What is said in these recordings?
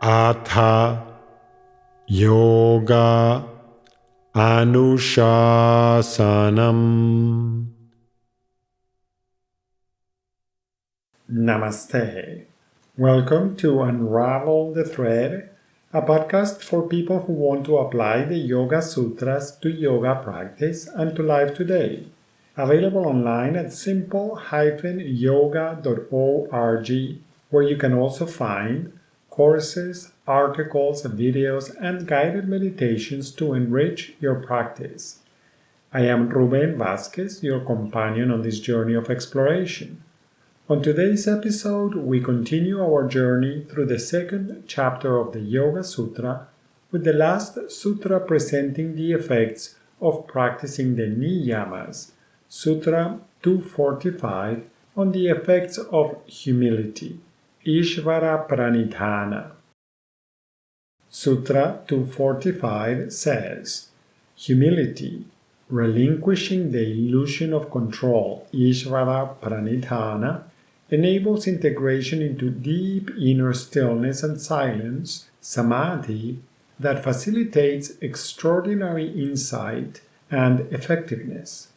Atha Yoga Anushasanam. Namaste. Welcome to Unravel the Thread, a podcast for people who want to apply the Yoga Sutras to yoga practice and to life today. Available online at simple-yoga.org, where you can also find courses, articles, videos, and guided meditations to enrich your practice. I am Ruben Vasquez, your companion on this journey of exploration. On today's episode, we continue our journey through the second chapter of the Yoga Sutra, with the last sutra presenting the effects of practicing the niyamas, Sutra 245, on the effects of humility, ishvara pranidhana. Sutra 245 says, humility, relinquishing the illusion of control, ishvara pranidhana, enables integration into deep inner stillness and silence, samadhi, that facilitates extraordinary insight and effectiveness.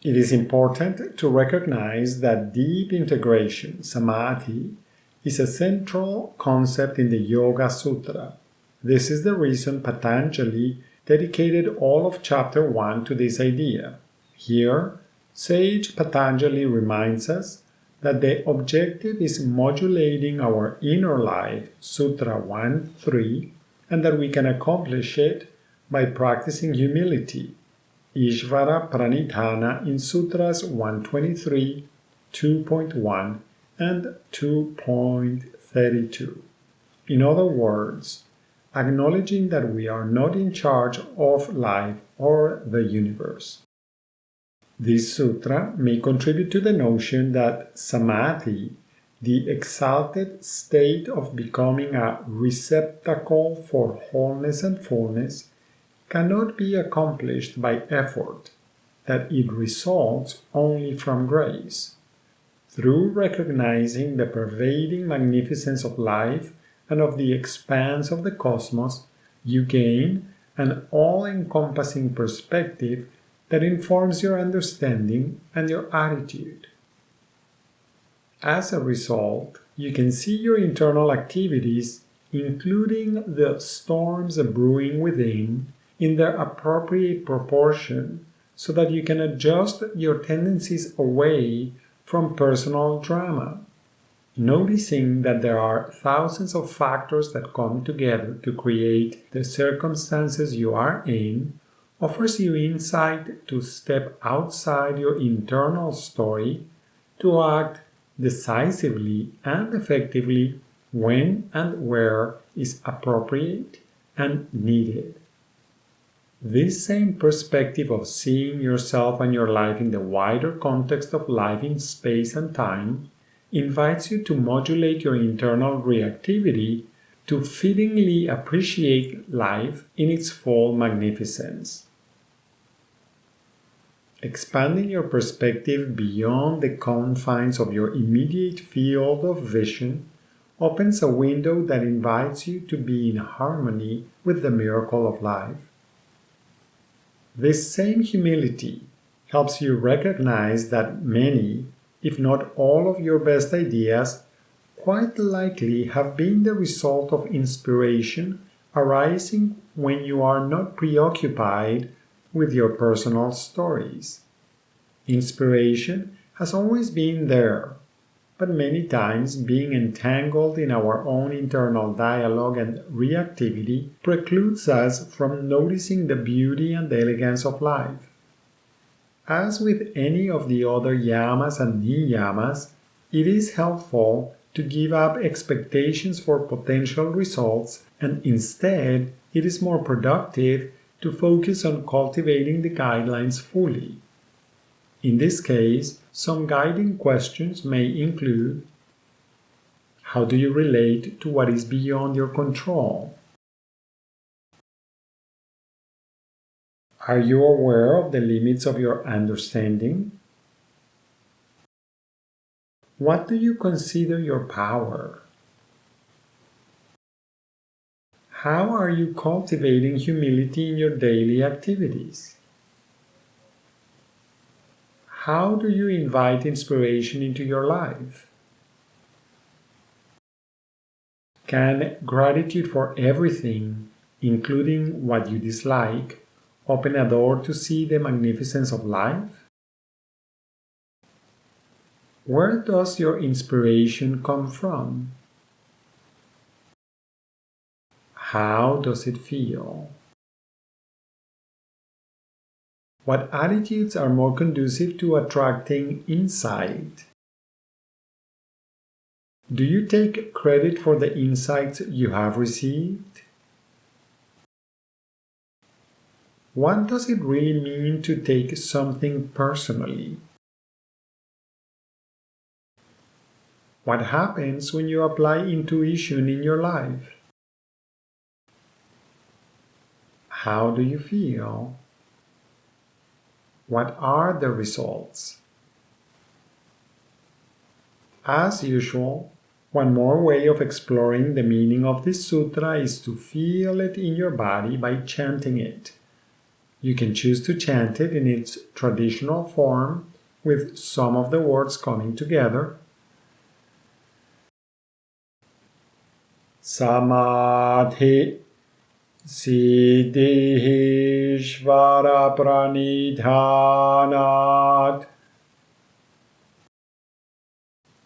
It is important to recognize that deep integration, samadhi, is a central concept in the Yoga Sutra. This is the reason Patanjali dedicated all of Chapter 1 to this idea. Here, sage Patanjali reminds us that the objective is modulating our inner life, Sutra 1.3, and that we can accomplish it by practicing humility, ishvara pranidhana, in Sutras 123, 2.1, and 2.32. In other words, acknowledging that we are not in charge of life or the universe. This sutra may contribute to the notion that samadhi, the exalted state of becoming a receptacle for wholeness and fullness, cannot be accomplished by effort, that it results only from grace. Through recognizing the pervading magnificence of life and of the expanse of the cosmos, you gain an all-encompassing perspective that informs your understanding and your attitude. As a result, you can see your internal activities, including the storms brewing within, in their appropriate proportion, so that you can adjust your tendencies away from personal drama. Noticing that there are thousands of factors that come together to create the circumstances you are in offers you insight to step outside your internal story, to act decisively and effectively when and where is appropriate and needed. This same perspective of seeing yourself and your life in the wider context of life in space and time invites you to modulate your internal reactivity to fittingly appreciate life in its full magnificence. Expanding your perspective beyond the confines of your immediate field of vision opens a window that invites you to be in harmony with the miracle of life. This same humility helps you recognize that many, if not all of your best ideas, quite likely have been the result of inspiration arising when you are not preoccupied with your personal stories. Inspiration has always been there, but many times being entangled in our own internal dialogue and reactivity precludes us from noticing the beauty and elegance of life. As with any of the other yamas and niyamas, it is helpful to give up expectations for potential results, and instead it is more productive to focus on cultivating the guidelines fully. In this case, some guiding questions may include: how do you relate to what is beyond your control? Are you aware of the limits of your understanding? What do you consider your power? How are you cultivating humility in your daily activities? How do you invite inspiration into your life? Can gratitude for everything, including what you dislike, open a door to see the magnificence of life? Where does your inspiration come from? How does it feel? What attitudes are more conducive to attracting insight? Do you take credit for the insights you have received? What does it really mean to take something personally? What happens when you apply intuition in your life? How do you feel? What are the results? As usual, one more way of exploring the meaning of this sutra is to feel it in your body by chanting it. You can choose to chant it in its traditional form with some of the words coming together. Samadhi Siddhi ishvara pranidhanat.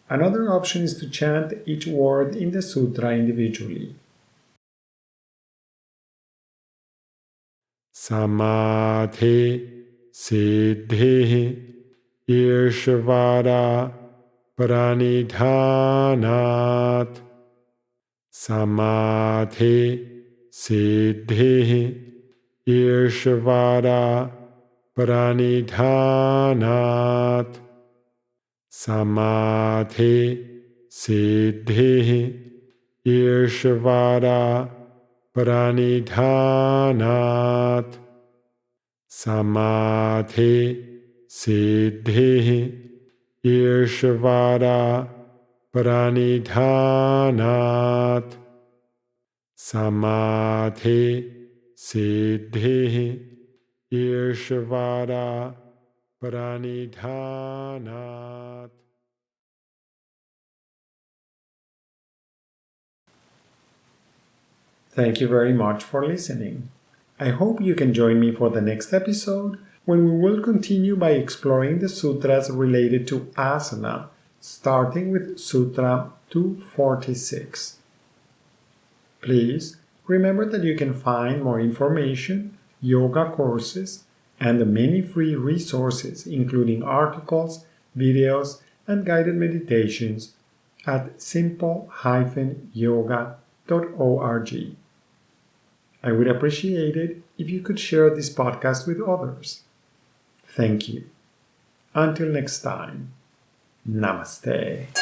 Another option is to chant each word in the sutra individually. Samadhi Siddhi ishvara pranidhanat. Samadhi Siddhi ishvara pranidhanat. Samadhi Siddhi ishvara pranidhanat. Samadhi Siddhi ishvara pranidhanat. Samadhi Siddhi ishvara pranidhanat. Thank you very much for listening. I hope you can join me for the next episode when we will continue by exploring the sutras related to asana, starting with Sutra 246. Please remember that you can find more information, yoga courses, and the many free resources, including articles, videos, and guided meditations at simple-yoga.org. I would appreciate it if you could share this podcast with others. Thank you. Until next time, Namaste.